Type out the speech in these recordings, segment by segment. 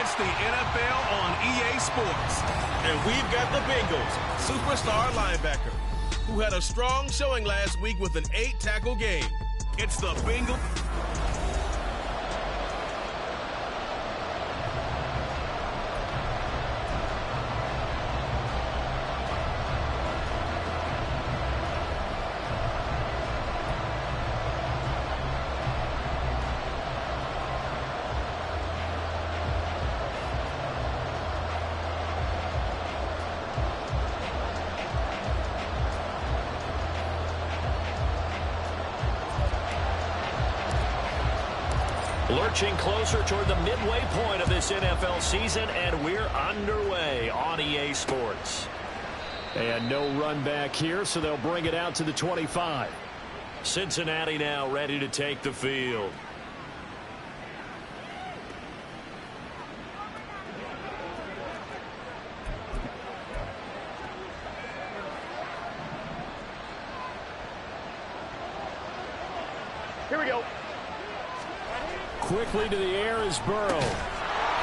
It's the NFL on EA Sports. And we've got the Bengals superstar linebacker, who had a strong showing last week with an 8-tackle game. It's the Bengals. Lurching closer toward the midway point of this NFL season, and we're underway on EA Sports. And no run back here, so they'll bring it out to the 25. Cincinnati now ready to take the field. Here we go. Quickly to the air is Burrow.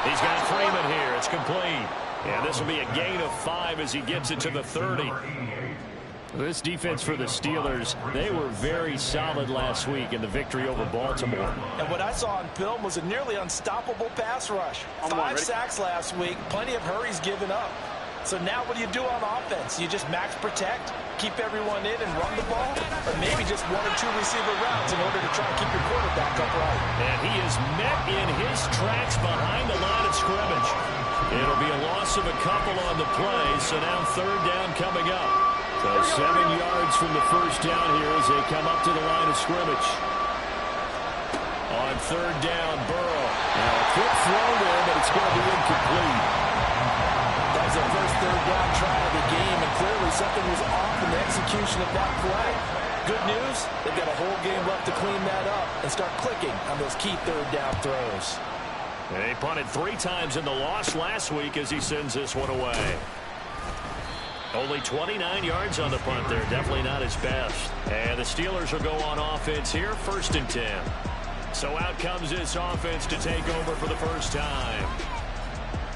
He's got Freeman here. It's complete. And this will be a gain of 5 as he gets it to the 30. This defense for the Steelers, they were very solid last week in the victory over Baltimore. And what I saw on film was a nearly unstoppable pass rush. 5 sacks last week, plenty of hurries given up. So now what do you do on offense? You just max protect, keep everyone in and run the ball? Or maybe just 1 or 2 receiver routes in order to try and keep your quarterback upright? And he is met in his tracks behind the line of scrimmage. It'll be a loss of a couple on the play, so now 3rd down coming up. So 7 yards from the first down here as they come up to the line of scrimmage. On 3rd down, Burrow. Now a quick throw there, but it's going to be incomplete. That was their first 3rd down try of the game, and clearly something was off in the execution of that play. Good news, they've got a whole game left to clean that up and start clicking on those key 3rd down throws. And he punted 3 times in the loss last week as he sends this one away. Only 29 yards on the punt there. Definitely not his best. And the Steelers will go on offense here, 1st and 10. So out comes this offense to take over for the first time.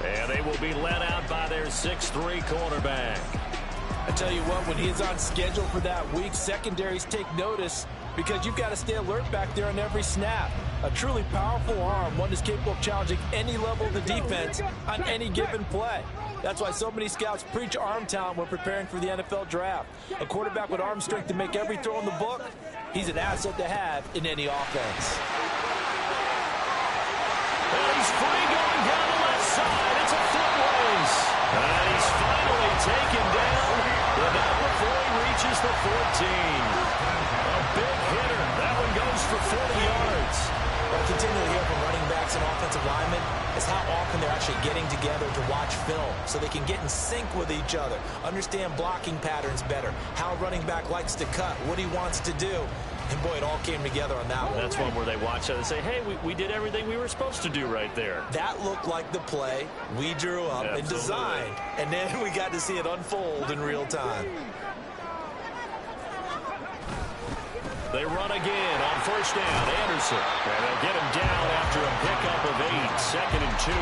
And they will be led out by their 6'3" quarterback. I tell you what, when he's on schedule for that week, secondaries take notice because you've got to stay alert back there on every snap. A truly powerful arm, one that's capable of challenging any level of the defense on any given play. That's why so many scouts preach arm talent when preparing for the NFL draft. A quarterback with arm strength to make every throw in the book, he's an asset to have in any offense. And he's free going down the left side. It's a foot race. And he's finally taken down, but not before he reaches the 14. A big hitter. That one goes for 40 yards. What I continually hear from running backs and offensive linemen is how often they're actually getting together to watch film so they can get in sync with each other, understand blocking patterns better, how a running back likes to cut, what he wants to do. And, boy, it all came together on that one. That's one where they watch it and say, hey, we did everything we were supposed to do right there. That looked like the play we drew up and designed, and then we got to see it unfold in real time. They run again on 1st down. Anderson. And they'll get him down after a pickup of 8. 2nd and 2.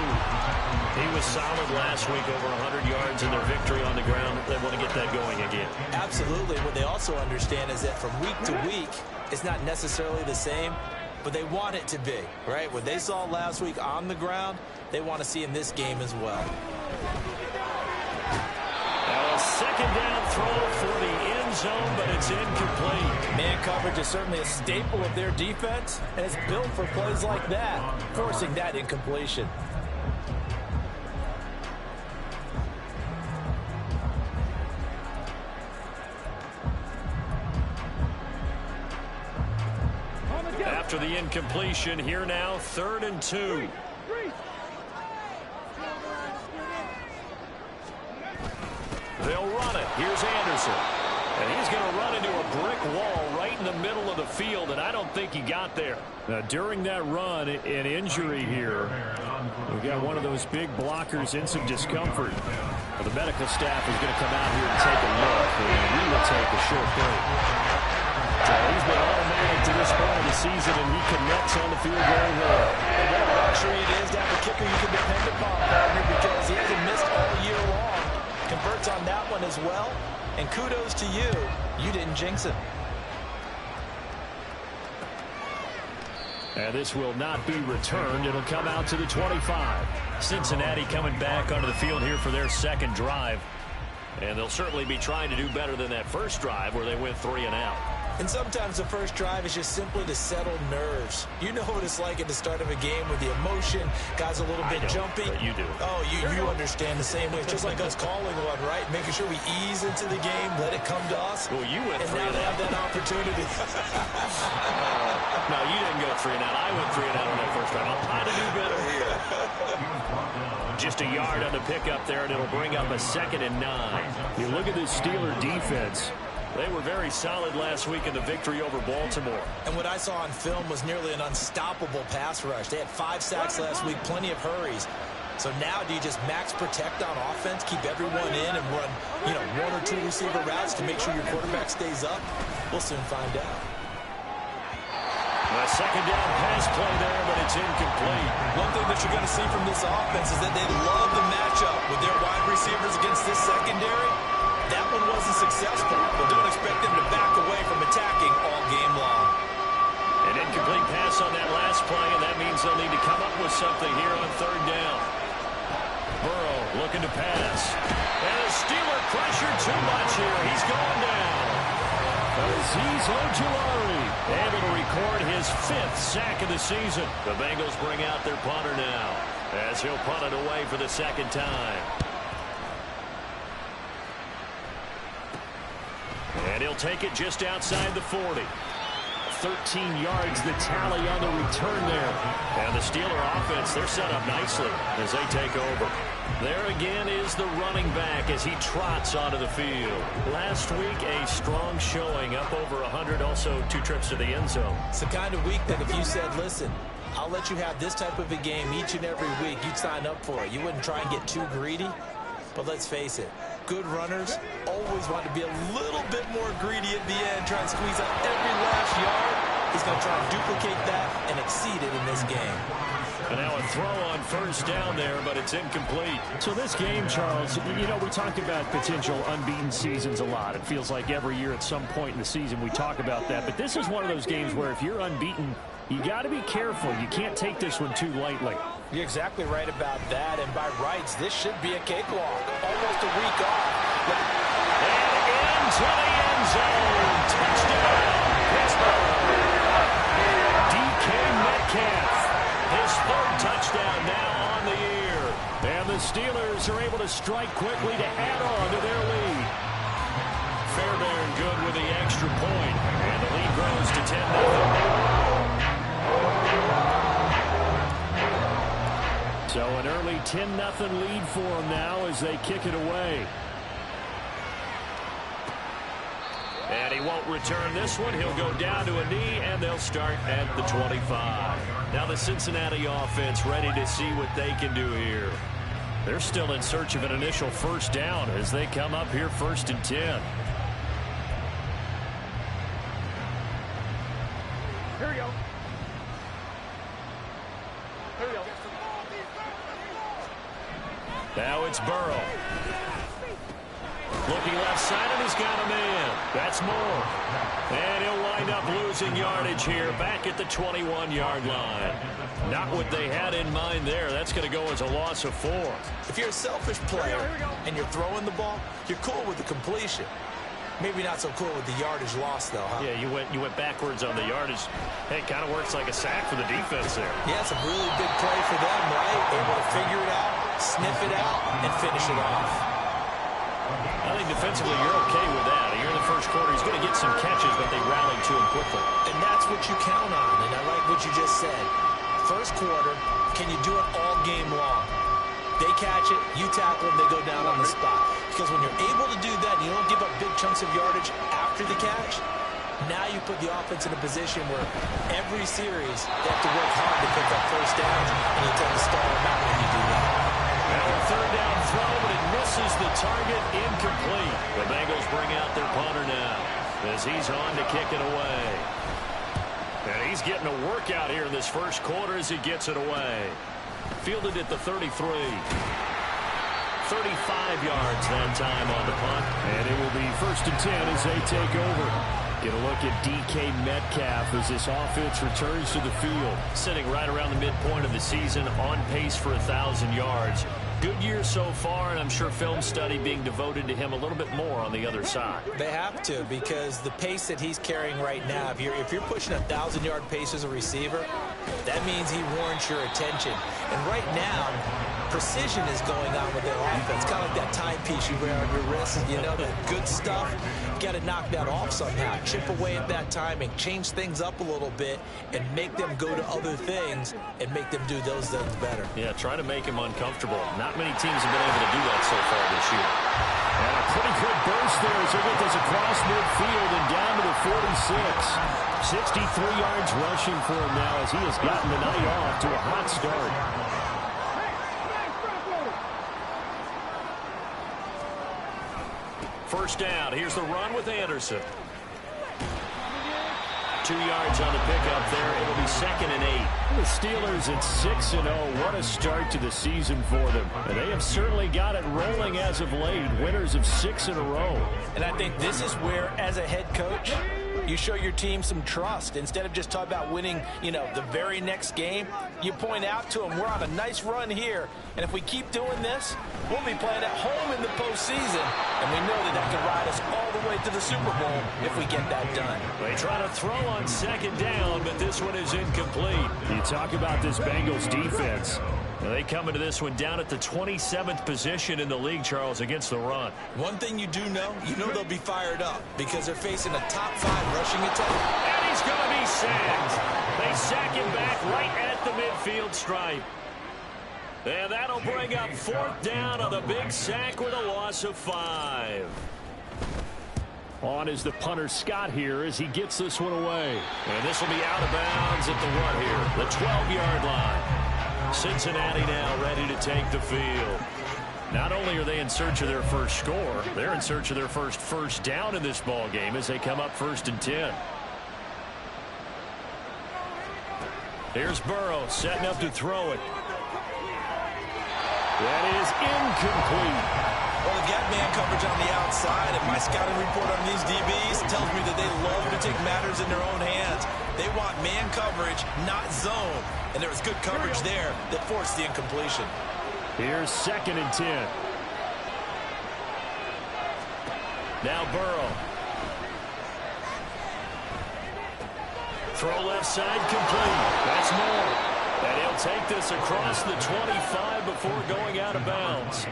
He was solid last week, over 100 yards in their victory on the ground. They want to get that going again. Absolutely. What they also understand is that from week to week, it's not necessarily the same, but they want it to be, right? What they saw last week on the ground, they want to see in this game as well. Now a 2nd down throw for the end zone, but it's incomplete. Man coverage is certainly a staple of their defense, and it's built for plays like that, forcing that incompletion. After the incompletion, here now, 3rd and 2. They'll run it. Here's Anderson. And he's going to run into a brick wall right in the middle of the field, and I don't think he got there. Now, during that run, an injury here. We've got one of those big blockers in some discomfort. Well, the medical staff is going to come out here and take a look, and we will take a short break. He's been automatic to this point of the season, and he connects on the field very well. And what a luxury it is to have a kicker you can depend upon, partner, because he hasn't missed all year long. Converts on that one as well. And kudos to you. You didn't jinx him. And this will not be returned. It'll come out to the 25. Cincinnati coming back onto the field here for their second drive. And they'll certainly be trying to do better than that first drive where they went 3 and out. And sometimes the first drive is just simply to settle nerves. You know what it's like at the start of a game with the emotion, guys a little bit jumpy. You do. Oh, you understand the same way. It's just like us calling one, right? Making sure we ease into the game, let it come to us. Well, you went 3 and out. And now they have that opportunity. No, you didn't go 3 and out. I went 3 and out on that first drive. I'll try to do better here. Just a yard on the pickup there, and it'll bring up a 2nd and 9. You look at this Steeler defense. They were very solid last week in the victory over Baltimore. And what I saw on film was nearly an unstoppable pass rush. They had 5 sacks last week, plenty of hurries. So now do you just max protect on offense, keep everyone in, and run, 1 or 2 receiver routes to make sure your quarterback stays up? We'll soon find out. A 2nd down pass play there, but it's incomplete. One thing that you're going to see from this offense is that they love the matchup with their wide receivers against this secondary. That one wasn't successful, but don't expect them to back away from attacking all game long. An incomplete pass on that last play, and that means they'll need to come up with something here on 3rd down. Burrow looking to pass. And a Steeler pressured too much here. He's going down. Azeez Ojulari able to record his 5th sack of the season. The Bengals bring out their punter now as he'll punt it away for the 2nd time. And he'll take it just outside the 40. 13 yards, the tally on the return there. And the Steeler offense, they're set up nicely as they take over. There again is the running back as he trots onto the field. Last week, a strong showing, up over 100, also 2 trips to the end zone. It's the kind of week that if you said, listen, I'll let you have this type of a game each and every week, you'd sign up for it. You wouldn't try and get too greedy. But let's face it, good runners always want to be a little bit more greedy at the end, try and squeeze out every last yard. He's going to try and duplicate that and exceed it in this game. And now a throw on 1st down there, but it's incomplete. So this game, Charles, we talk about potential unbeaten seasons a lot. It feels like every year at some point in the season we talk about that. But this is one of those games where if you're unbeaten, you got to be careful. You can't take this one too lightly. You're exactly right about that. And by rights, this should be a cakewalk. Almost a week off. And into the end zone. Touchdown, Pittsburgh. DK Metcalf. His 3rd touchdown now on the year. And the Steelers are able to strike quickly to add on to their lead. Fairbairn good with the extra point. And the lead grows to 10-0. So an early 10-0 lead for them now as they kick it away. And he won't return this one. He'll go down to a knee, and they'll start at the 25. Now the Cincinnati offense ready to see what they can do here. They're still in search of an initial 1st down as they come up here 1st and 10. Here we go. Here we go. Now it's Burrow. Looking left side, and he's got a man. That's Moore. And he'll wind up losing yardage here back at the 21-yard line. Not what they had in mind there. That's going to go as a loss of 4. If you're a selfish player and you're throwing the ball, you're cool with the completion. Maybe not so cool with the yardage loss, though, huh? Yeah, you went backwards on the yardage. Hey, it kind of works like a sack for the defense there. Yeah, it's a really big play for them, right? Able to figure it out, sniff it out, and finish it off. I think defensively you're okay with that. Here in the 1st quarter, he's going to get some catches, but they rallied to him quickly. And that's what you count on, and I like what you just said. 1st quarter, can you do it all game long? They catch it, you tackle them, they go down on the spot. Because when you're able to do that and you don't give up big chunks of yardage after the catch, now you put the offense in a position where every series they have to work hard to pick up 1st downs, and you tend to stall them out when you do that. Now a 3rd down throw, but it misses the target, incomplete. The Bengals bring out their punter now. as he's on to kick it away. And he's getting a workout here in this first quarter as he gets it away. Fielded at the 33. 35 yards that time on the punt. And it will be 1st and 10 as they take over. Get a look at DK Metcalf as this offense returns to the field. Sitting right around the midpoint of the season, on pace for 1,000 yards. Good year so far, and I'm sure film study being devoted to him a little bit more on the other side. They have to, because the pace that he's carrying right now, if you're pushing 1,000-yard pace as a receiver, that means he warrants your attention. And right now, precision is going on with their offense. Kind of like that timepiece you wear on your wrist. You know, the good stuff. You got to knock that off somehow. Chip away at that timing. Change things up a little bit and make them go to other things and make them do those things better. Yeah, try to make him uncomfortable. Not many teams have been able to do that so far this year. And a pretty good burst there as they get this across midfield and down to the 46. 63 yards rushing for him now as he has gotten the night off to a hot start. First down. Here's the run with Anderson. 2 yards on the pickup there. It'll be 2nd and 8. The Steelers at 6-0. What a start to the season for them. And they have certainly got it rolling as of late. Winners of 6 in a row. And I think this is where, as a head coach, you show your team some trust. Instead of just talking about winning, you know, the very next game, you point out to them, we're on a nice run here. And if we keep doing this, we'll be playing at home in the postseason. And we know that can ride us all the way to the Super Bowl if we get that done. They try to throw on 2nd down, but this one is incomplete. You talk about this Bengals defense. Well, they come into this one down at the 27th position in the league, Charles, against the run. One thing you do know, they'll be fired up because they're facing a top 5 rushing attack. And he's going to be sacked. They sack him back right at the midfield stripe. And that'll bring up 4th down on the big sack with a loss of 5. On is the punter Scott here as he gets this one away. And this will be out of bounds at the what here? The 12-yard line. Cincinnati now ready to take the field. Not only are they in search of their first score, they're in search of their first down in this ball game as they come up 1st and 10. Here's Burrow setting up to throw it. That is incomplete. Well, they've got man coverage on the outside, and my scouting report on these DBs tells me that they love to take matters in their own hands. They want man coverage, not zone. And there was good coverage there that forced the incompletion. Here's 2nd and 10. Now Burrow. Throw left side complete. That's more. And he'll take this across the 25 before going out of bounds.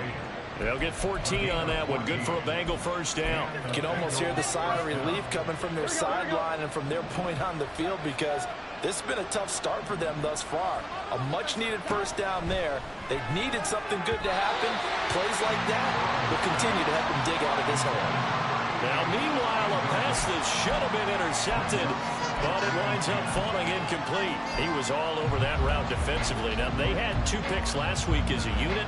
They'll get 14 on that one. Good for a Bengal first down. You can almost hear the sigh of relief coming from their sideline and from their point on the field because this has been a tough start for them thus far. A much-needed first down there. They've needed something good to happen. Plays like that will continue to help them dig out of this hole. Now, meanwhile, a pass that should have been intercepted, but it winds up falling incomplete. He was all over that route defensively. Now, they had 2 picks last week as a unit.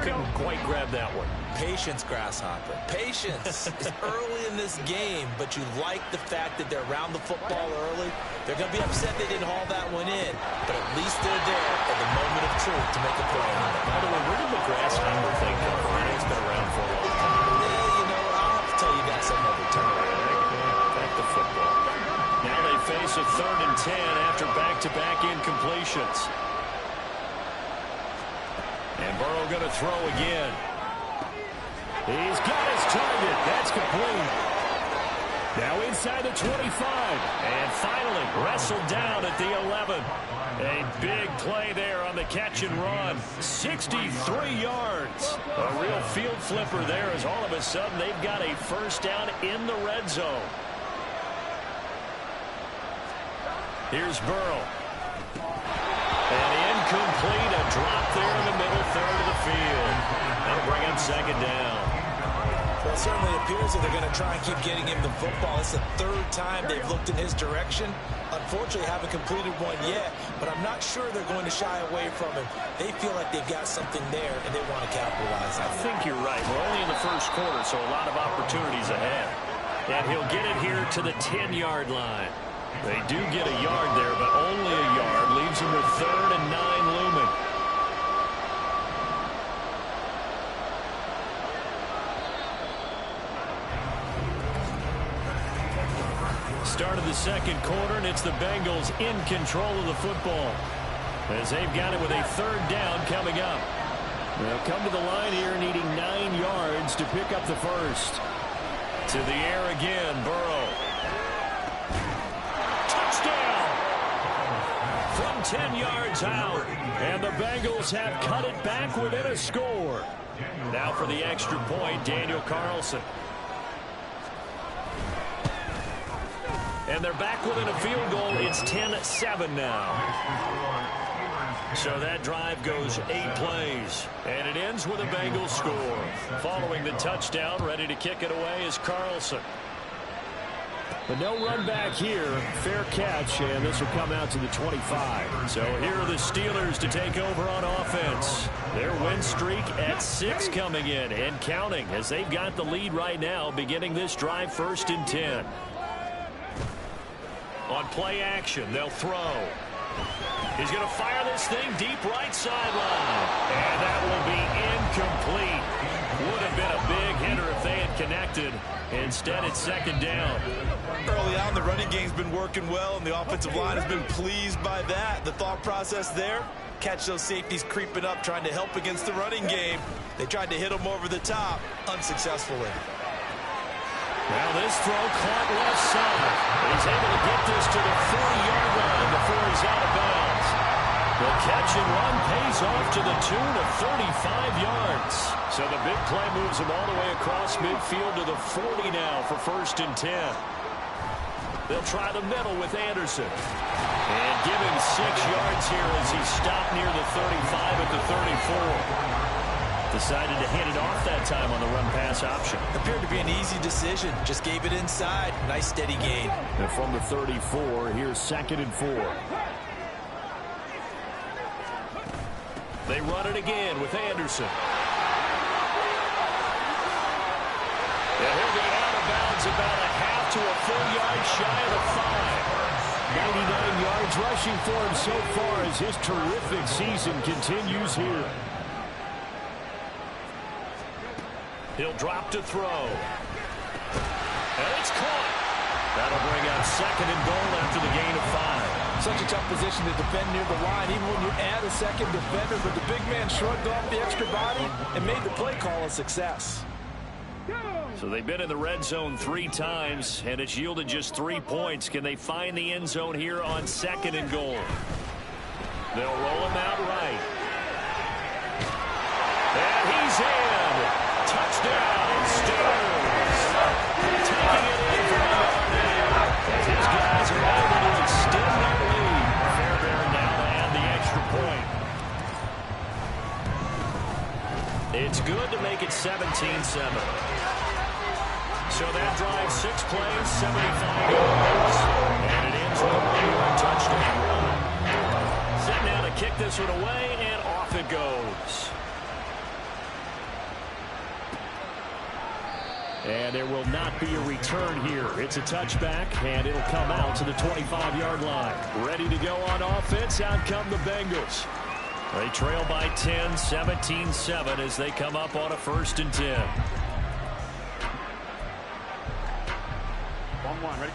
Couldn't quite grab that one. Patience, Grasshopper. Patience is early in this game, but you like the fact that they're around the football early. They're going to be upset they didn't haul that one in, but at least they're there at the moment of truth to make a play on it. By the way, where did the Grasshopper thing come from? I know it's been around for a long time. Yeah, I'll have to tell you that some other time. Back to football. Now they face a 3rd and 10 after back-to-back incompletions. And Burrow going to throw again. He's got his target. That's complete. Now inside the 25. And finally wrestled down at the 11. A big play there on the catch and run. 63 yards. A real field flipper there as all of a sudden they've got a first down in the red zone. Here's Burrow. And incomplete, a drop there in the middle 3rd of the field. That'll bring him 2nd down. Well, it certainly appears that they're going to try and keep getting him the football. It's the 3rd time they've looked in his direction. Unfortunately, haven't completed one yet, but I'm not sure they're going to shy away from him. They feel like they've got something there, and they want to capitalize on it. I think you're right. We're only in the first quarter, so a lot of opportunities ahead. And he'll get it here to the 10-yard line. They do get a yard there, but only a yard. Leaves them with 3rd and 9 looming. Start of the second quarter, and it's the Bengals in control of the football as they've got it with a 3rd down coming up. They'll come to the line here needing 9 yards to pick up the first. To the air again, Burrow. Touchdown! From 10 yards out, and the Bengals have cut it back within a score. Now for the extra point, Daniel Carlson. And they're back within a field goal. It's 10-7 now. So that drive goes 8 plays. And it ends with a Bengals score. Following the touchdown, ready to kick it away is Carlson. But no run back here. Fair catch, and this will come out to the 25. So here are the Steelers to take over on offense. Their win streak at 6 coming in and counting as they've got the lead right now, beginning this drive 1st and 10. On play action, they'll throw. He's going to fire this thing deep right sideline. And that will be incomplete. Would have been a big hitter if they had connected. Instead, it's 2nd down. Early on, the running game's been working well, and the offensive line has been pleased by that. The thought process there, catch those safeties creeping up, trying to help against the running game. They tried to hit them over the top, unsuccessfully. Now this throw caught left side. He's able to get this to the 40-yard line before he's out of bounds. The catch and run pays off to the tune of 35 yards. So the big play moves him all the way across midfield to the 40 now for 1st and 10. They'll try the middle with Anderson. And give him 6 yards here as he's stopped near the 35 at the 34. Decided to hand it off that time on the run-pass option. Appeared to be an easy decision. Just gave it inside. Nice steady gain. And from the 34, here's 2nd and 4. They run it again with Anderson. And he'll get out of bounds about a half to a full yard shy of the 5. 99 yards rushing for him so far as his terrific season continues here. He'll drop to throw. And it's caught. That'll bring up 2nd and goal after the gain of 5. Such a tough position to defend near the line, even when you add a 2nd defender. But the big man shrugged off the extra body and made the play call a success. So they've been in the red zone 3 times, and it's yielded just 3 points. Can they find the end zone here on 2nd and goal? They'll roll him out right. And he's in. Touchdown, Steelers. Taking it in from the yard. His guys are able to extend their lead. Fairbairn now to add the extra point. It's good to make it 17-7. So that drives 6 plays, 75 yards. And it ends with a 1-yard touchdown run. Set now to kick this one away, and off it goes. And there will not be a return here. It's a touchback, and it'll come out to the 25-yard line. Ready to go on offense. Out come the Bengals. They trail by 10, 17-7 as they come up on a 1st and 10. 1-1, ready?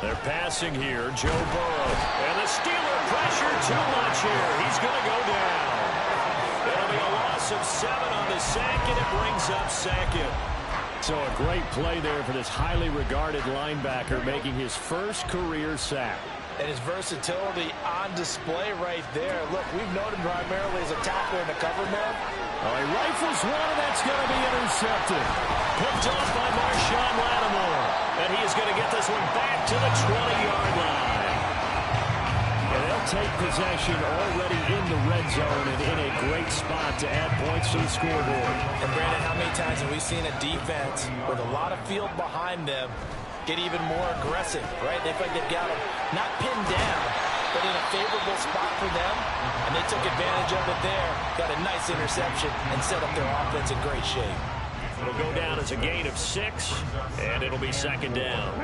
They're passing here, Joe Burrow. And the Steeler pressure too much here. He's going to go down. It'll be a loss of 7 on the sack, and it brings up 2nd. So a great play there for this highly regarded linebacker, making his first career sack. And his versatility on display right there. Look, we've known him primarily as a tackler and a cover man. Oh, he rifles one, and that's going to be intercepted. Picked off by Marshawn Lattimore. And he is going to get this one back to the 20-yard line. And they'll take possession already in the red zone and in a great spot to add points to the scoreboard. And Brandon, how many times have we seen a defense with a lot of field behind them get even more aggressive, right? They feel like they've got them not pinned down, but in a favorable spot for them, and they took advantage of it there. Got a nice interception and set up their offense in great shape. It'll go down as a gain of 6, and it'll be second down.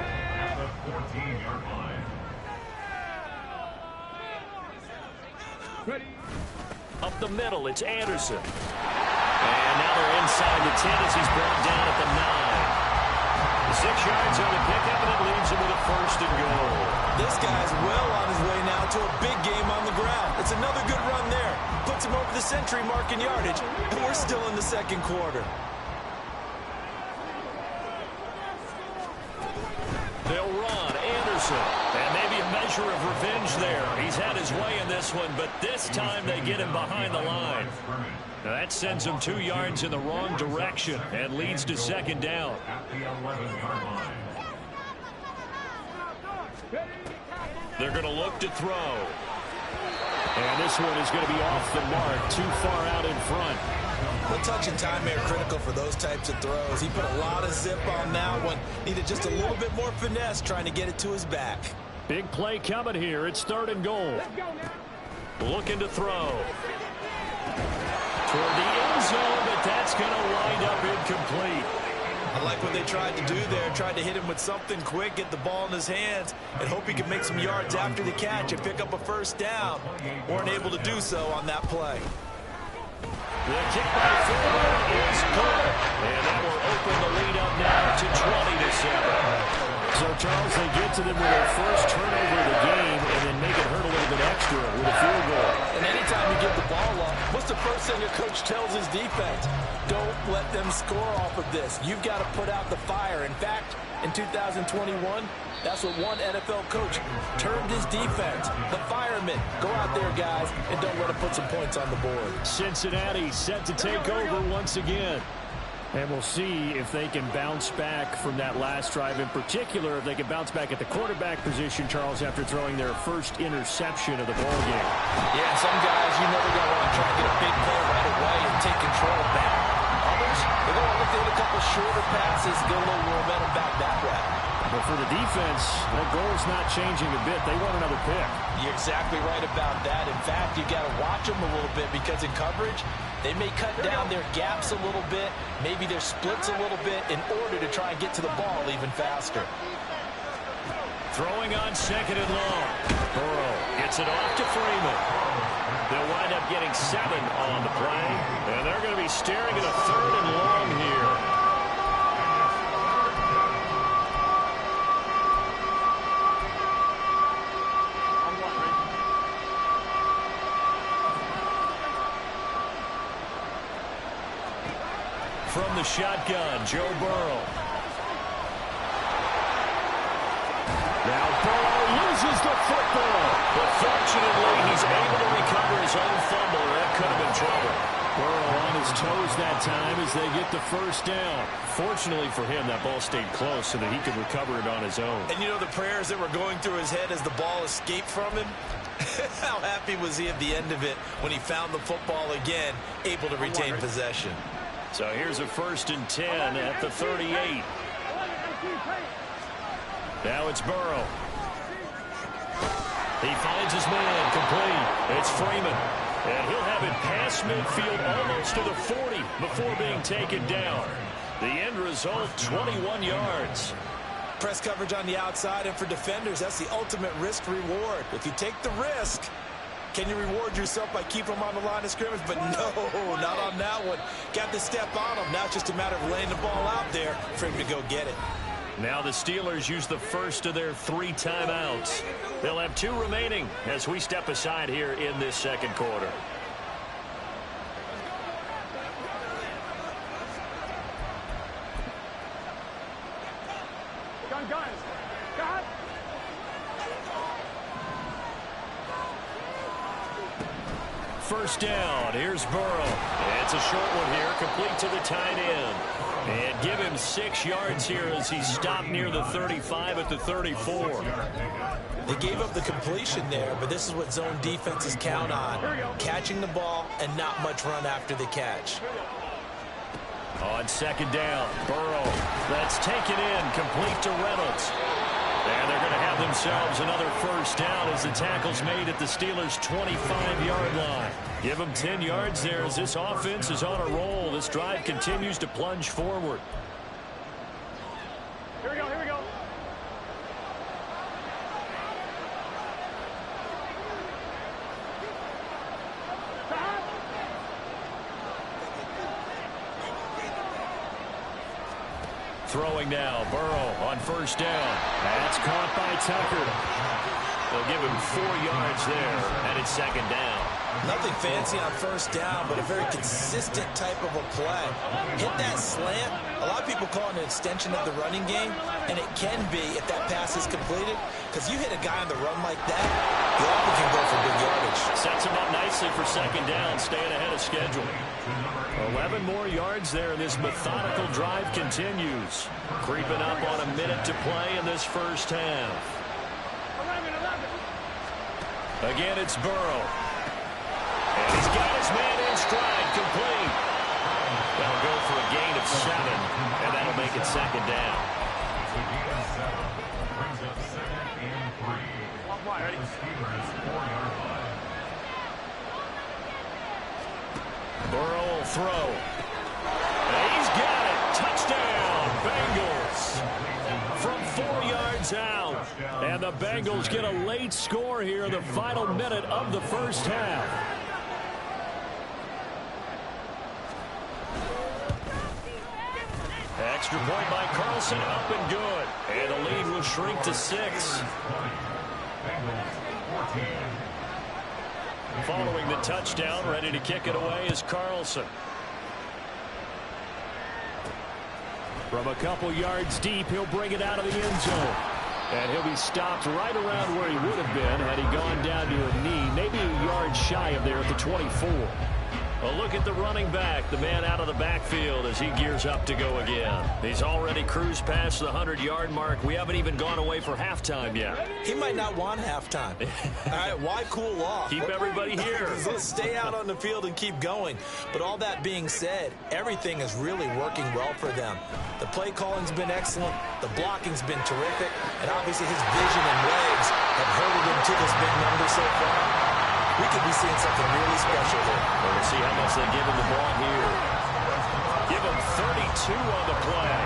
Up the middle, it's Anderson. And now they're inside the 10 as he's brought down at the 9. 6 yards on the pickup, and it leaves him with a first and goal. This guy's well on his way now to a big game on the ground. It's another good run there. Puts him over the century mark in yardage, and we're still in the second quarter. They'll run. Anderson. And maybe a measure of revenge there. He's had his way in this one, but this time they get him behind the line. Now that sends him 2 yards in the wrong direction and leads to second down. They're going to look to throw. And this one is going to be off the mark, too far out in front. The touch and time are critical for those types of throws. He put a lot of zip on that one. Needed just a little bit more finesse trying to get it to his back. Big play coming here. It's 3rd and goal. Looking to throw. Toward the end zone, but that's going to wind up incomplete. I like what they tried to do there. Tried to hit him with something quick, get the ball in his hands, and hope he could make some yards after the catch and pick up a first down. Weren't able to do so on that play. The kick by Ford is good. And that will open the lead up now to 20-7. So, Charles, they get to them with their first turnover of the game and then make it hurt a little bit extra with a field goal. And anytime you give the ball up, what's the first thing a coach tells his defense? Don't let them score off of this. You've got to put out the fire. In fact, in 2021, that's what one NFL coach termed his defense. The firemen. Go out there, guys, and don't let them put some points on the board. Cincinnati set to take over once again. And we'll see if they can bounce back from that last drive. In particular, if they can bounce back at the quarterback position, Charles, after throwing their first interception of the ballgame. Yeah, some guys, you know they're going to want to try and get a big play right away and take control back. Others, they're going to look to hit a couple shorter passes, get a little momentum back that way. But for the defense, their goal's not changing a bit. They want another pick. You're exactly right about that. In fact, you got to watch them a little bit because in coverage, they may cut down their gaps a little bit, maybe their splits a little bit in order to try and get to the ball even faster. Throwing on 2nd and long. Burrow gets it off to Freeman. They'll wind up getting 7 on the play, and they're going to be staring at a 3rd and long here. From the shotgun, Joe Burrow. Now Burrow loses the football. But fortunately, he's able to recover his own fumble. That could have been trouble. Burrow on his toes that time as they get the first down. Fortunately for him, that ball stayed close so that he could recover it on his own. And you know the prayers that were going through his head as the ball escaped from him? How happy was he at the end of it when he found the football again, able to retain possession? So here's a 1st and 10 at the 38. Now it's Burrow. He finds his man complete. It's Freeman. And he'll have it past midfield almost to the 40 before being taken down. The end result, 21 yards. Press coverage on the outside, and for defenders, that's the ultimate risk-reward. If you take the risk, can you reward yourself by keeping them on the line of scrimmage? But no, not on that one. Got to step on them. Now it's just a matter of laying the ball out there for him to go get it. Now the Steelers use the first of their 3 timeouts. They'll have 2 remaining as we step aside here in this second quarter. First down. Here's Burrow. It's a short one here, complete to the tight end. And give him 6 yards here as he stopped near the 35 at the 34. They gave up the completion there, but this is what zone defenses count on. Catching the ball and not much run after the catch. On second down, Burrow. That's taken in, complete to Reynolds. And they're going to have themselves another first down as the tackle's made at the Steelers' 25-yard line. Give them 10 yards there as this offense is on a roll. This drive continues to plunge forward. Here we go, here we go. Throwing now, Burrow on first down. That's caught by Tucker. They'll give him 4 yards there, and it's second down. Nothing fancy on first down, but a very consistent type of a play. Hit that slant. A lot of people call it an extension of the running game, and it can be if that pass is completed, because you hit a guy on the run like that, you often can go for big yardage. Sets him up nicely for second down, staying ahead of schedule. 11 more yards there, and this methodical drive continues. Creeping up on a minute to play in this first half. 11. Again, it's Burrow. And he's got his man in stride, complete. That'll go for a gain of 7, and that'll make it second down. Burrow will throw. And he's got it. Touchdown, Bengals. From 4 yards out. And the Bengals get a late score here in the final minute of the first half. Extra point by Carlson, up and good. And the lead will shrink to 6. Following the touchdown, ready to kick it away is Carlson. From a couple yards deep, he'll bring it out of the end zone. And he'll be stopped right around where he would have been had he gone down to a knee, maybe a yard shy of there at the 24. A look at the running back, the man out of the backfield as he gears up to go again. He's already cruised past the 100-yard mark. We haven't even gone away for halftime yet. He might not want halftime. All right, why cool off? Keep everybody here. Let's stay out on the field and keep going. But all that being said, everything is really working well for them. The play calling's been excellent. The blocking's been terrific. And obviously his vision and legs have herded him to this big number so far. We could be seeing something really special here. Well, we'll see how much they give him the ball here. Give him 32 on the play.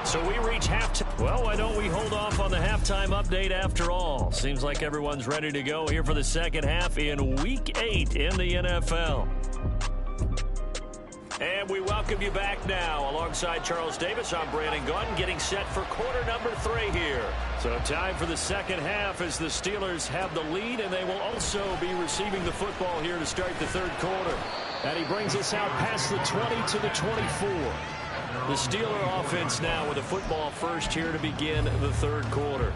So we reach halftime. Well, why don't we hold off on the halftime update after all? Seems like everyone's ready to go here for the second half in Week 8 in the NFL. And we welcome you back now. Alongside Charles Davis, I'm Brandon Gunn, getting set for quarter number 3 here. So time for the second half as the Steelers have the lead, and they will also be receiving the football here to start the third quarter. And he brings us out past the 20 to the 24. The Steeler offense now with a football first here to begin the third quarter.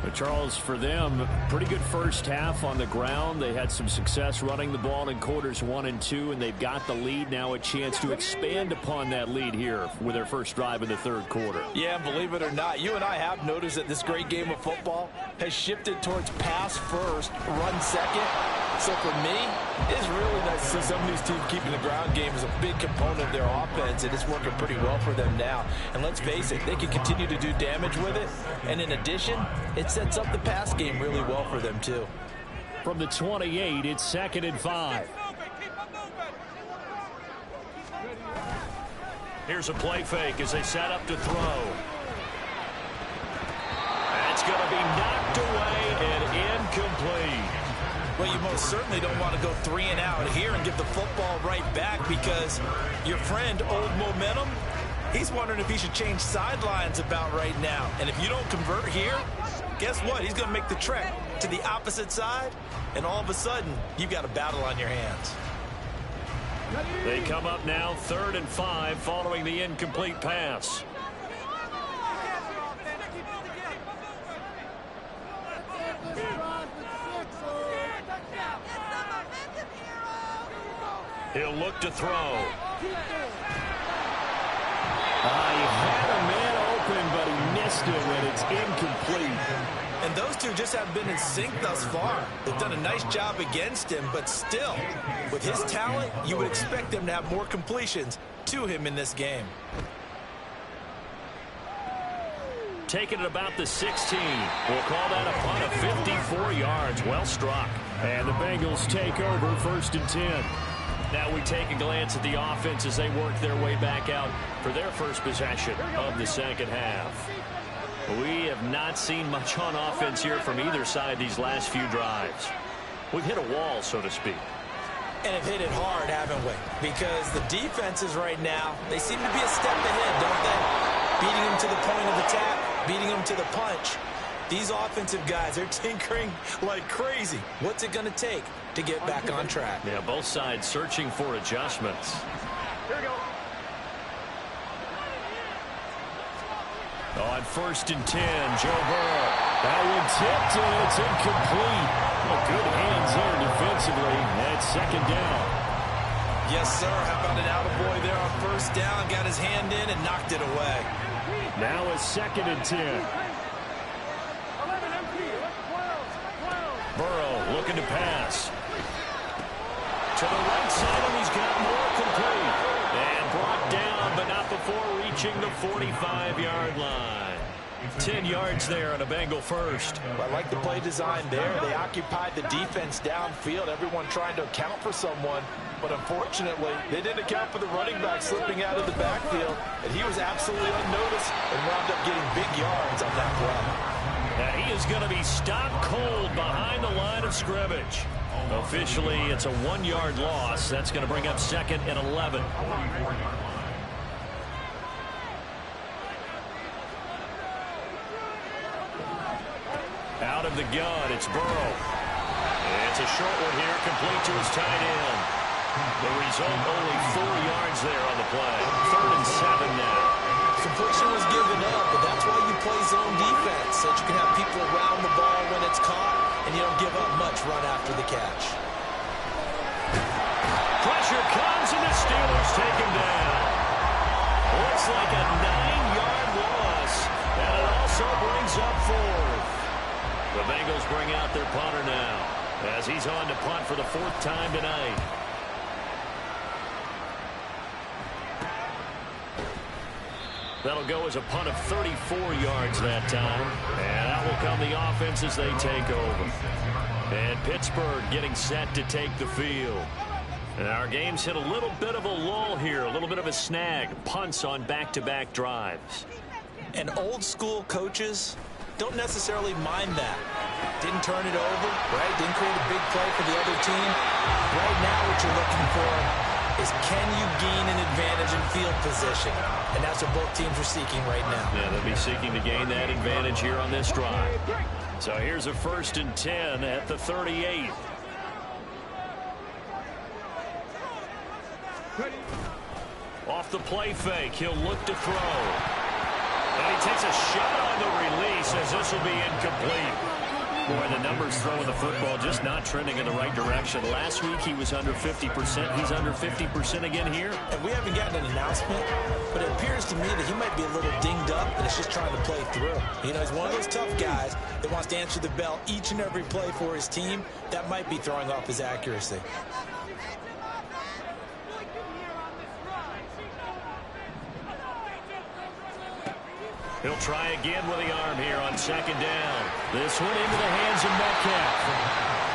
But Charles, for them, pretty good first half on the ground. They had some success running the ball in quarters 1 and 2, and they've got the lead now, a chance to expand upon that lead here with their first drive in the third quarter. Yeah, believe it or not, you and I have noticed that this great game of football has shifted towards pass first, run second. So for me, it's really nice to see some of these teams keeping the ground game as a big component of their offense, and it's working pretty well for them now. And let's face it, they can continue to do damage with it. And in addition, it sets up the pass game really well for them too. From the 28, it's 2nd and 5. Here's a play fake as they set up to throw. That's going to be knocked away and incomplete. Well, you most certainly don't want to go 3 and out here and give the football right back, because your friend, Old Momentum, he's wondering if he should change sidelines about right now. And if you don't convert here, guess what? He's going to make the trek to the opposite side, and all of a sudden, you've got a battle on your hands. They come up now 3rd and 5 following the incomplete pass. He'll look to throw. He had a man open, but he missed him, and it's incomplete. And those two just haven't been in sync thus far. They've done a nice job against him, but still, with his talent, you would expect him to have more completions to him in this game. taking it about the 16. We'll call that a punt of 54 yards. Well struck. And the Bengals take over 1st and 10. Now we take a glance at the offense as they work their way back out for their first possession of the second half. We have not seen much on offense here from either side these last few drives. We've hit a wall, so to speak. And have hit it hard, haven't we? Because the defenses right now, they seem to be a step ahead, don't they? Beating them to the point of attack, beating them to the punch. These offensive guys, they're tinkering like crazy. What's it going to take to get back on track? Yeah, both sides searching for adjustments. Here we go. On 1st and 10, Joe Burrow. That one tipped, and it's incomplete. Well, good hands there defensively. That's 2nd down. Yes, sir. How about an attaboy there on 1st down? Got his hand in and knocked it away. Now a 2nd and 10. 11 empty. 12. Burrow looking to pass. To the right side, and he's got more complete. And brought down, but not before reaching the 45-yard line. 10 yards there on a Bengal first. I like the play design there. They occupied the defense downfield, everyone trying to account for someone. But unfortunately, they didn't account for the running back slipping out of the backfield. And he was absolutely unnoticed and wound up getting big yards on that play. And he is going to be stopped cold behind the line of scrimmage. Officially, it's a 1-yard loss. That's going to bring up 2nd and 11. Out of the gun, it's Burrow. It's a short one here, complete to his tight end. The result, only 4 yards there on the play. 3rd and 7 now. Completion was given up, but that's why you play zone defense, so that you can have people around the ball when it's caught, and you don't give up much run after the catch. Pressure comes, and the Steelers take him down. Looks like a 9-yard loss, and it also brings up 4th. The Bengals bring out their punter now, as he's on to punt for the 4th time tonight. That'll go as a punt of 34 yards that time. And out will come the offense as they take over. And Pittsburgh getting set to take the field. And our game's hit a little bit of a lull here, a little bit of a snag. Punts on back-to-back drives. And old-school coaches don't necessarily mind that. Didn't turn it over, right? Didn't create a big play for the other team. Right now what you're looking for is, can you gain an advantage in field position? And that's what both teams are seeking right now. Yeah, they'll be seeking to gain that advantage here on this drive. So here's a 1st and 10 at the 38. Off the play fake, he'll look to throw. And he takes a shot on the release as this will be incomplete. Boy, the numbers throwing the football just not trending in the right direction. Last week he was under 50%. He's under 50% again here. And we haven't gotten an announcement, but it appears to me that he might be a little dinged up and is just trying to play through. You know, he's one of those tough guys that wants to answer the bell each and every play for his team. That might be throwing off his accuracy. He'll try again with the arm here on 2nd down. This one into the hands of Metcalf.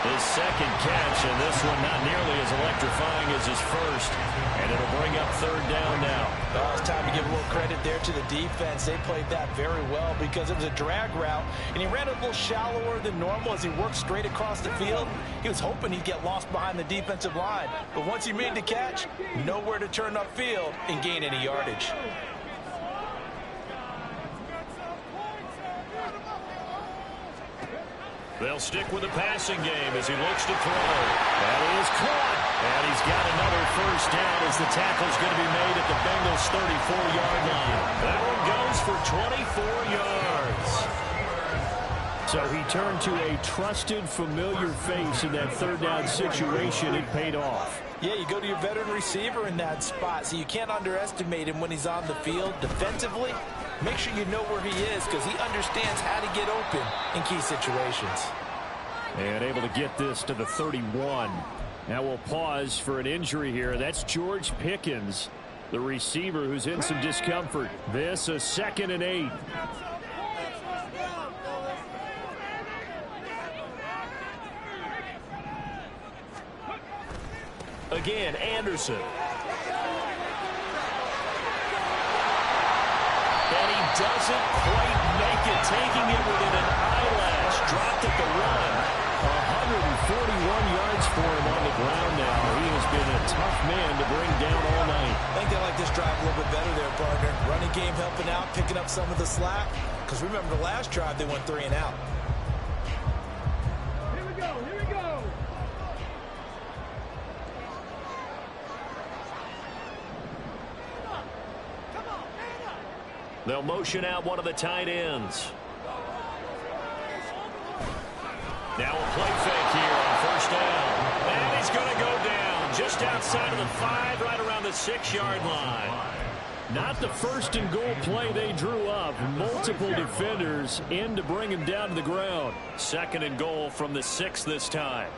His 2nd catch, and this one not nearly as electrifying as his first. And it'll bring up 3rd down now. Oh, it's time to give a little credit there to the defense. They played that very well because it was a drag route, and he ran a little shallower than normal as he worked straight across the field. He was hoping he'd get lost behind the defensive line. But once he made the catch, nowhere to turn upfield and gain any yardage. They'll stick with the passing game as he looks to throw. That is caught. And he's got another 1st down as the tackle's going to be made at the Bengals' 34-yard line. That one goes for 24 yards. So he turned to a trusted, familiar face in that 3rd down situation. It paid off. Yeah, you go to your veteran receiver in that spot, so you can't underestimate him when he's on the field. Defensively, make sure you know where he is because he understands how to get open in key situations. And able to get this to the 31. Now we'll pause for an injury here. That's George Pickens, the receiver who's in some discomfort. This a 2nd and 8. Again, Anderson. And he doesn't quite make it, taking it within an eyelash. Dropped at the run. 141 yards for him on the ground now. He has been a tough man to bring down all night. I think they like this drive a little bit better there, partner. Running game helping out, picking up some of the slack. Because remember the last drive, they went 3 and out. Here we go, here we go. They'll motion out one of the tight ends. Now a play fake here on first down. And he's going to go down just outside of the 5, right around the 6-yard line. Not the first and goal play they drew up. Multiple defenders in to bring him down to the ground. 2nd and goal from the 6 this time.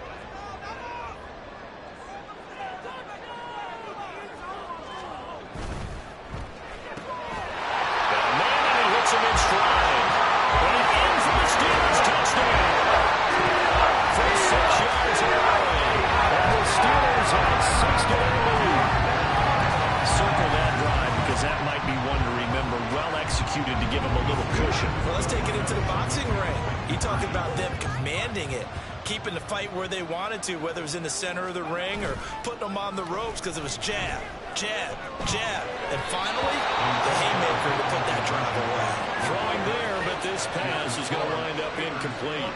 Him in stride. And in for the Steelers touchdown. For 6 yards away. And the Steelers have 6-0 lead. Circle that drive because that might be one to remember. Well executed to give him a little cushion. Well, let's take it into the boxing ring. You talk about them commanding it, keeping the fight where they wanted to, whether it was in the center of the ring or putting them on the ropes because it was jab, jab, jab. And finally, the haymaker to put that drive away. Throwing there, but this pass is going to wind up incomplete.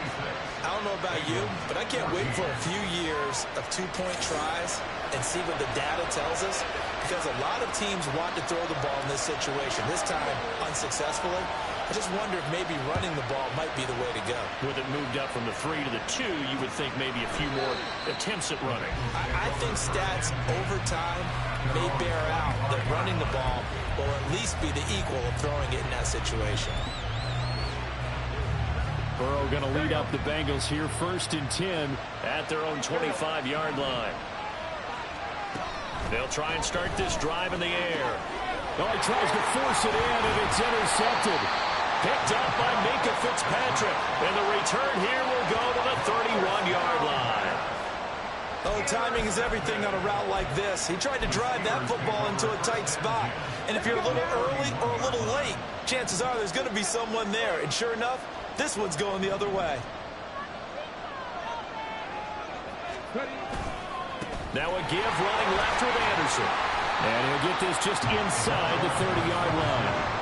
I don't know about you, but I can't wait for a few years of 2-point tries and see what the data tells us, because a lot of teams want to throw the ball in this situation. This time, unsuccessfully. I just wonder if maybe running the ball might be the way to go. With it moved up from the 3 to the 2, you would think maybe a few more attempts at running. I think stats over time may bear out that running the ball will at least be the equal of throwing it in that situation. Burrow going to lead up the Bengals here, 1st and 10 at their own 25-yard line. They'll try and start this drive in the air. Oh, he tries to force it in, and it's intercepted. Picked up by Minka Fitzpatrick. And the return here will go to the 31-yard line. Oh, timing is everything on a route like this. He tried to drive that football into a tight spot. And if you're a little early or a little late, chances are there's going to be someone there. And sure enough, this one's going the other way. Now a give running left with Anderson. And he'll get this just inside the 30-yard line.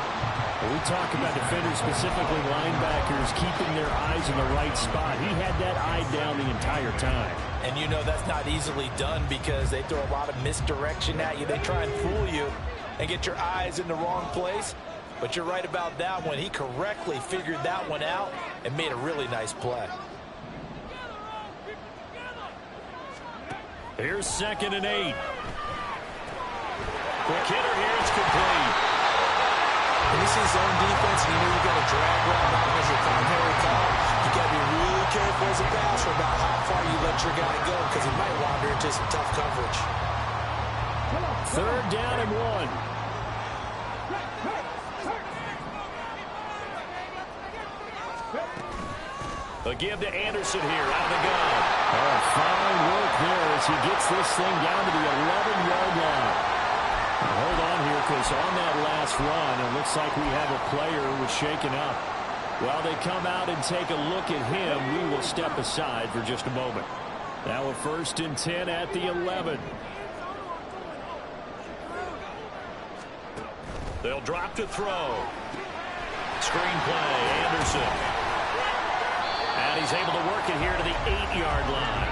We talk about defenders, specifically linebackers, keeping their eyes in the right spot. He had that eye down the entire time. And you know that's not easily done because they throw a lot of misdirection at you. They try and fool you and get your eyes in the wrong place. But you're right about that one. He correctly figured that one out and made a really nice play. Here's 2nd and 8. Quick hitter here, it's complete. When you see zone defense and you know you got a drag route on as your primary call, you got to be really careful as a passer about how far you let your guy go because he might wander into some tough coverage. 3rd down and 1. A give to Anderson here out of the gun. Oh, fine work there as he gets this thing down to the 11-yard line. Hold on here because on that last run, it looks like we have a player who was shaken up. While they come out and take a look at him, we will step aside for just a moment. Now a 1st and 10 at the 11. They'll drop to throw. Screen play, Anderson. And he's able to work it here to the 8-yard line.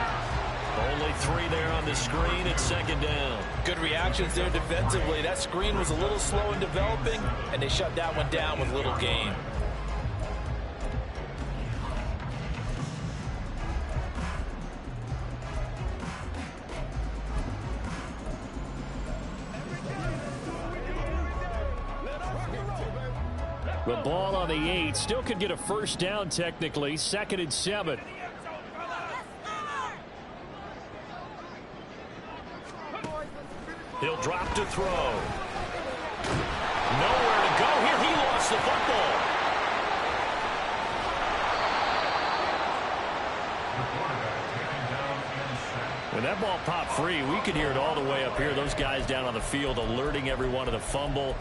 Only 3 there on the screen at 2nd down. Good reactions there defensively. That screen was a little slow in developing, and they shut that one down with little gain. The ball on the 8. Still could get a 1st down technically. 2nd and 7. He'll drop to throw. Nowhere to go here. He lost the football. When that ball popped free, we could hear it all the way up here. Those guys down on the field alerting everyone of the fumble.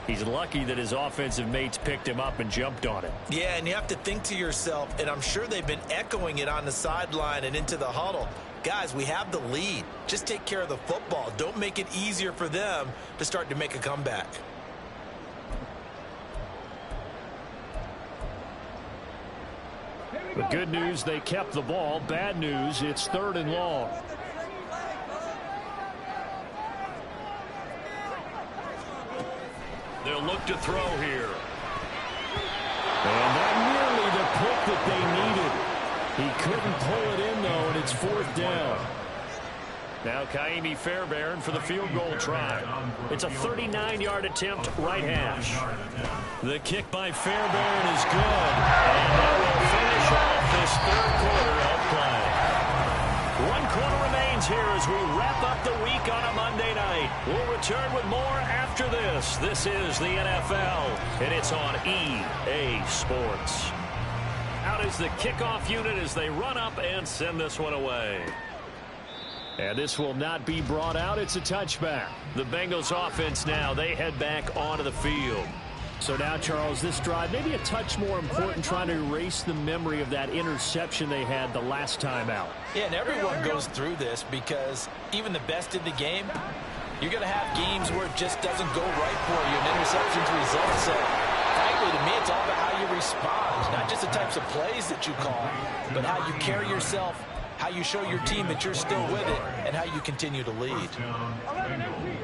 He's lucky that his offensive mates picked him up and jumped on it. Yeah, and you have to think to yourself, and I'm sure they've been echoing it on the sideline and into the huddle. Guys, we have the lead. Just take care of the football. Don't make it easier for them to start to make a comeback. The good news, they kept the ball. Bad news, it's 3rd and long. They'll look to throw here. And that nearly the pick that they needed. He couldn't pull it in, though, and it's 4th down. Now Kaimi Fairbairn for the field goal try. It's a 39-yard attempt, right hash. The kick by Fairbairn is good. And that will finish off this 3rd quarter of play. 1 quarter remains here as we wrap up the week on a Monday night. We'll return with more after this. This is the NFL, and it's on EA Sports. Out is the kickoff unit as they run up and send this one away. And this will not be brought out. It's a touchback. The Bengals offense now, they head back onto the field. So now, Charles, this drive maybe a touch more important, trying to erase the memory of that interception they had the last time out. Yeah, and everyone goes through this because even the best in the game, you're going to have games where it just doesn't go right for you and interceptions result. So, frankly, to me, it's all about how you respond, not just the types of plays that you call, but how you carry yourself, how you show your team that you're still with it, and how you continue to lead.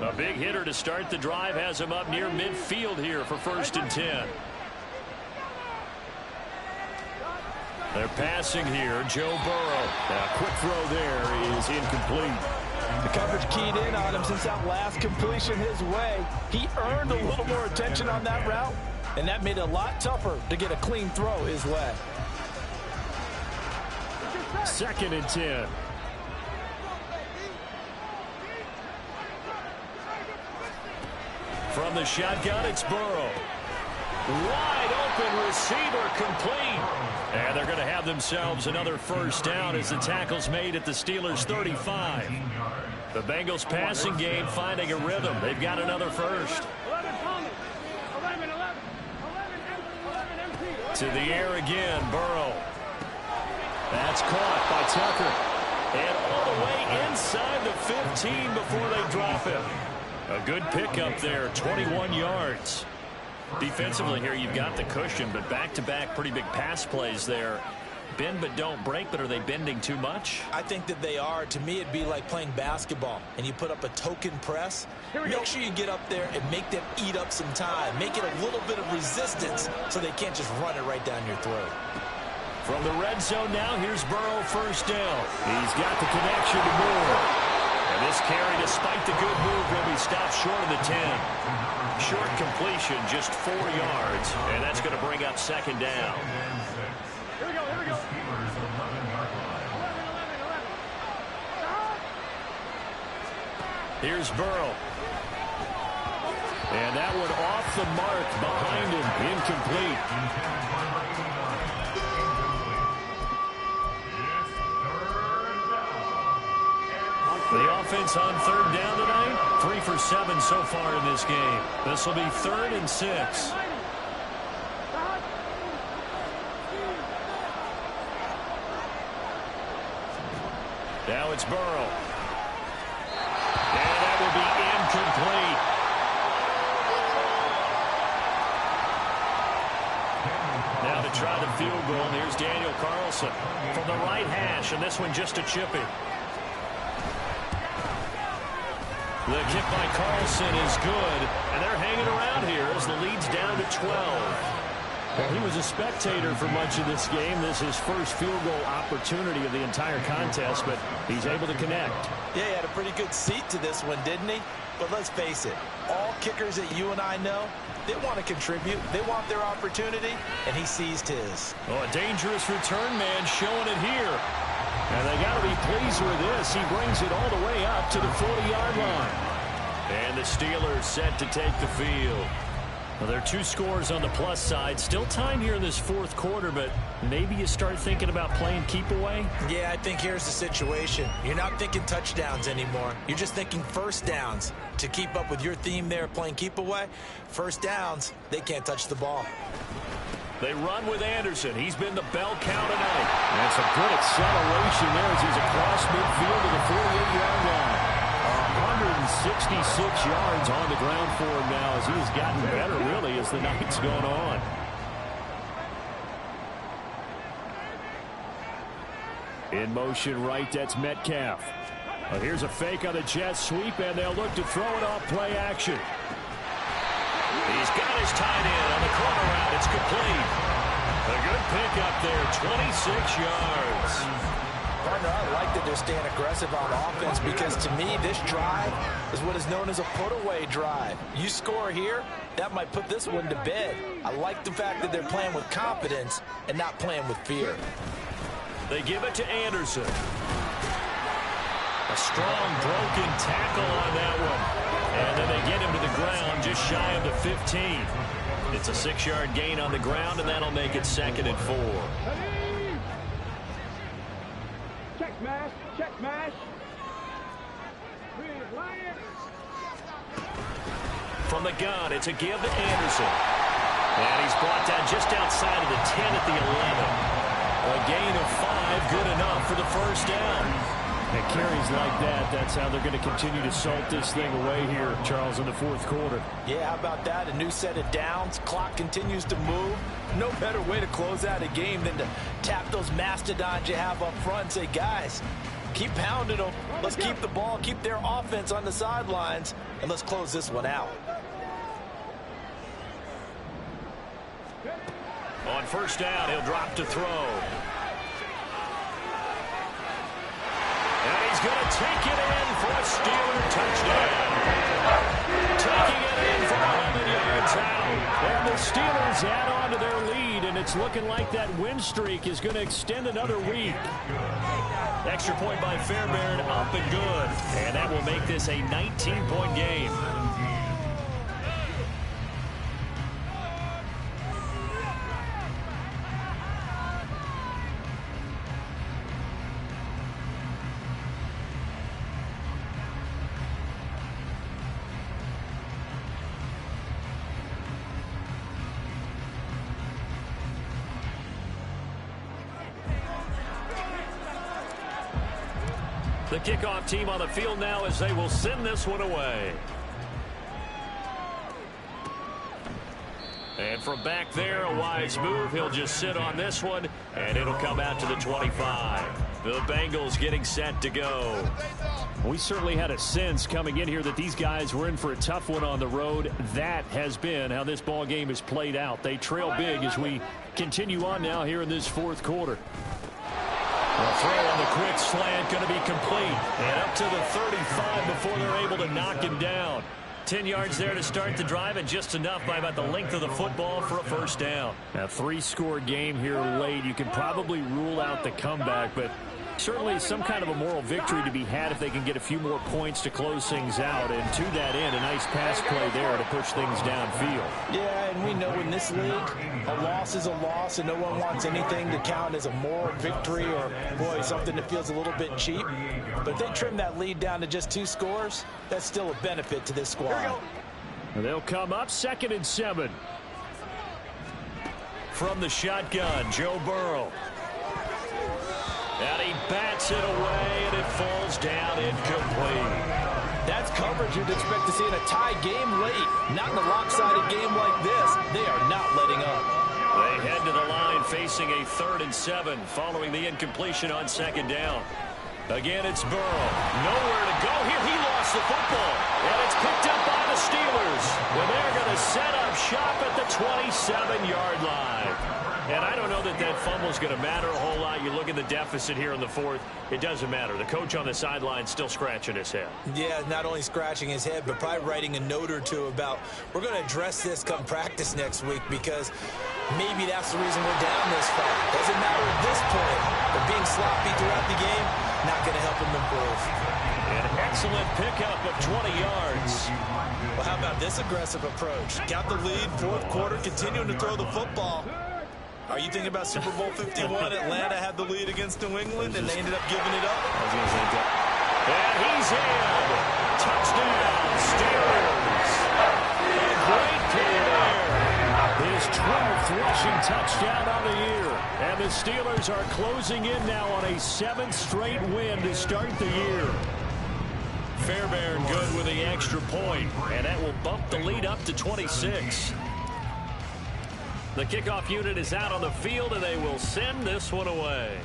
A big hitter to start the drive has him up near midfield here for 1st and 10. They're passing here. Joe Burrow. A quick throw there is incomplete. The coverage keyed in on him since that last completion his way. He earned a little more attention on that route, and that made it a lot tougher to get a clean throw his way. 2nd and 10. From the shotgun, it's Burrow. Wide open receiver, complete. And they're going to have themselves another 1st down as the tackle's made at the Steelers' 35. The Bengals passing game finding a rhythm. They've got another 1st. To the air again, Burrow. That's caught by Tucker. And all the way inside the 15 before they drop him. A good pickup there, 21 yards. Defensively here, you've got the cushion, but back-to-back pretty big pass plays there. Bend but don't break, but are they bending too much? I think that they are. To me, it'd be like playing basketball, and you put up a token press. Make sure you get up there and make them eat up some time. Make it a little bit of resistance so they can't just run it right down your throat. From the red zone now, here's Burrow 1st down. He's got the connection to Moore. And this carry, despite the good move, will be stopped short of the 10. Short completion, just 4 yards. And that's going to bring up 2nd down. Here we go, here we go. Here's Burrow. And that one off the mark behind him, incomplete. The offense on 3rd down tonight, 3 for 7 so far in this game. This will be 3rd and 6. Now it's Burrow. And that will be incomplete. Now to try the field goal, and here's Daniel Carlson from the right hash, and this one just a chippy. The kick by Carlson is good, and they're hanging around here as the lead's down to 12. Well, he was a spectator for much of this game. This is his 1st field goal opportunity of the entire contest, but he's able to connect. Yeah, he had a pretty good seat to this one, didn't he? But let's face it, all kickers that you and I know, they want to contribute. They want their opportunity, and he seized his. Oh, a dangerous return man showing it here. And they got to be pleased with this. He brings it all the way up to the 40-yard line. And the Steelers set to take the field. Well, there are 2 scores on the plus side. Still time here in this fourth quarter, but maybe you start thinking about playing keep away? Yeah, I think here's the situation. You're not thinking touchdowns anymore. You're just thinking first downs. To keep up with your theme there, playing keep away, first downs, they can't touch the ball. They run with Anderson. He's been the bell cow tonight. And some good acceleration there as he's across midfield to the 48-yard line. 166 yards on the ground for him now as he's gotten better, really, as the night's gone on. In motion right, that's Metcalf. Well, here's a fake on the jet sweep, and they'll look to throw it off play action. He's got his tight end on the corner route. It's complete. A good pickup there, 26 yards. Partner, I like that they're staying aggressive on offense because to me, this drive is what is known as a put-away drive. You score here, that might put this one to bed. I like the fact that they're playing with confidence and not playing with fear. They give it to Anderson. A strong broken tackle on that one. And then they get him to the ground just shy of the 15. It's a 6-yard gain on the ground, and that'll make it 2nd and 4. Check smash, check smash. From the gun, it's a give to Anderson. And he's brought down just outside of the 10 at the 11. A gain of 5, good enough for the first down. And carries like that, that's how they're going to continue to salt this thing away here, Charles, in the fourth quarter. Yeah, how about that? A new set of downs. Clock continues to move. No better way to close out a game than to tap those mastodons you have up front and say, guys, keep pounding them. Let's keep the ball, keep their offense on the sidelines, and let's close this one out. On first down, he'll drop to throw. And he's going to take it in for a Steeler touchdown. Taking it in for 11 yards out. And the Steelers add on to their lead, and it's looking like that win streak is going to extend another week. Extra point by Fairbairn, up and good. And that will make this a 19-point game. The kickoff team on the field now as they will send this one away. And from back there, a wise move. He'll just sit on this one, and it'll come out to the 25. The Bengals getting set to go. We certainly had a sense coming in here that these guys were in for a tough one on the road. That has been how this ball game has played out. They trail big as we continue on now here in this fourth quarter. The throw on the quick slant going to be complete. And up to the 35 before they're able to knock him down. 10 yards there to start the drive, and just enough by about the length of the football for a first down. A 3-score game here late. You can probably rule out the comeback, but certainly some kind of a moral victory to be had if they can get a few more points to close things out. And to that end, a nice pass play there to push things downfield. Yeah, and we know in this league, a loss is a loss, and no one wants anything to count as a moral victory or, boy, something that feels a little bit cheap. But if they trim that lead down to just 2 scores, that's still a benefit to this squad. They'll come up 2nd and 7. From the shotgun, Joe Burrow. And he bats it away, and it falls down incomplete. That's coverage you'd expect to see in a tie game late. Not in a lopsided game like this. They are not letting up. They head to the line facing a 3rd and 7 following the incompletion on 2nd down. Again, it's Burrow. Nowhere to go here. He lost the football. And it's picked up by the Steelers. Well, they're going to set up shop at the 27-yard line. And I don't know that that fumble is going to matter a whole lot. You look at the deficit here in the 4th. It doesn't matter. The coach on the sideline still scratching his head. Yeah, not only scratching his head, but probably writing a note or two about we're going to address this come practice next week because maybe that's the reason we're down this far. Doesn't matter at this point. But being sloppy throughout the game, not going to help him improve. An excellent pickup of 20 yards. Well, how about this aggressive approach? Got the lead, fourth quarter, continuing to throw the football. Are you thinking about Super Bowl 51? Atlanta had the lead against New England, and they ended up giving it up. I was going to say that. And he's in. Touchdown, Steelers. Great play there. His 12th rushing touchdown on the year. And the Steelers are closing in now on a 7th straight win to start the year. Fairbairn good with the extra point, and that will bump the lead up to 26. The kickoff unit is out on the field, and they will send this one away.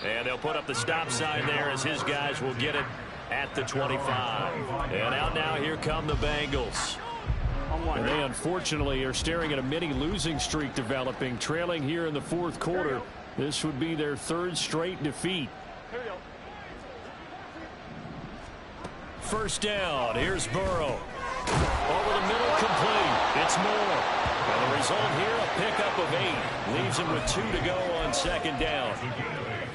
And they'll put up the stop sign there as his guys will get it at the 25. And out now, here come the Bengals. And they unfortunately are staring at a mini losing streak developing, trailing here in the fourth quarter. This would be their 3rd straight defeat. First down, here's Burrow. Over the middle, complete. It's Moore. And the result here, a pickup of 8. Leaves him with 2 to go on second down.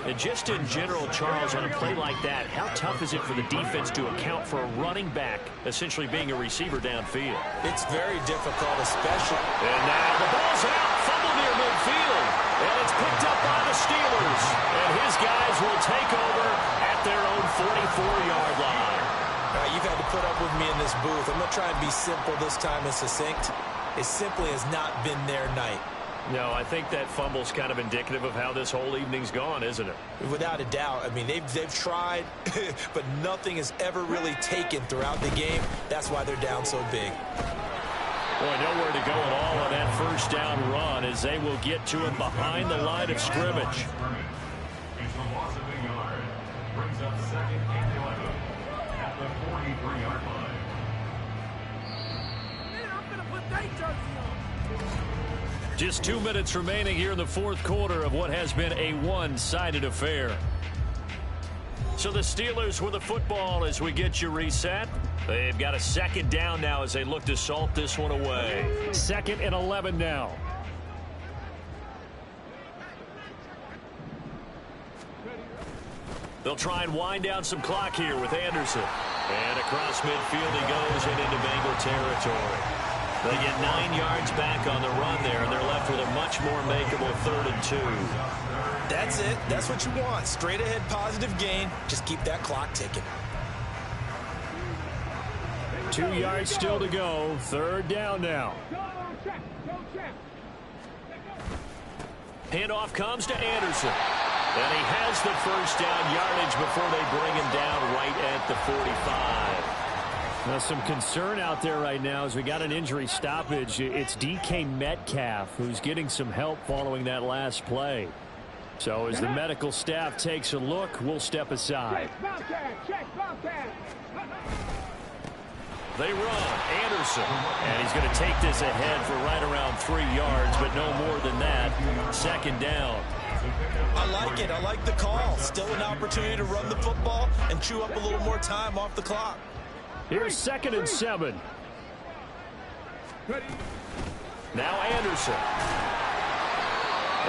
And just in general, Charles, on a play like that, how tough is it for the defense to account for a running back essentially being a receiver downfield? It's very difficult, especially. And now the ball's out, fumble near midfield. And it's picked up by the Steelers. And his guys will take over at their own 44-yard line. You've had to put up with me in this booth. I'm going to try and be simple this time and succinct. It simply has not been their night. No, I think that fumble's kind of indicative of how this whole evening's gone, isn't it? Without a doubt. I mean, they've tried, but nothing has ever really taken throughout the game. That's why they're down so big. Boy, nowhere to go at all on that first down run as they will get to him behind the line of scrimmage. Brings up 2nd and 11 at the 43-yard line. Just 2 minutes remaining here in the fourth quarter of what has been a one-sided affair. So the Steelers with the football as we get you reset. They've got a 2nd down now as they look to salt this one away. 2nd and 11 now. They'll try and wind down some clock here with Anderson. And across midfield he goes and into Bengal territory. They get 9 yards back on the run there, and they're left with a much more makeable 3rd and 2. That's it. That's what you want. Straight ahead positive gain. Just keep that clock ticking. 2 yards still to go. 3rd down now. Handoff comes to Anderson. And he has the first down yardage before they bring him down right at the 45. Now, some concern out there right now as we got an injury stoppage. It's DK Metcalf who's getting some help following that last play. So as the medical staff takes a look, we'll step aside. They run. Anderson. And he's going to take this ahead for right around 3 yards, but no more than that. 2nd down. I like it. I like the call. Still an opportunity to run the football and chew up a little more time off the clock. Here's 2nd and 7. Now Anderson.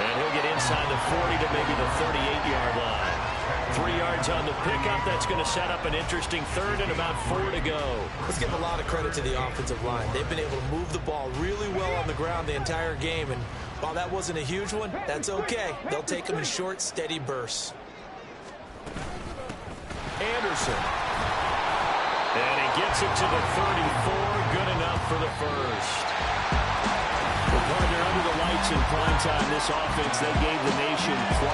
And he'll get inside the 40 to maybe the 38-yard line. 3 yards on the pickup. That's going to set up an interesting 3rd and about 4 to go. Let's give a lot of credit to the offensive line. They've been able to move the ball really well on the ground the entire game. And while that wasn't a huge one, that's okay. They'll take them in short, steady bursts. Anderson. And he gets it to the 34. Good enough for the first. Well, partner, under the lights in prime time, this offense, they gave the nation twice.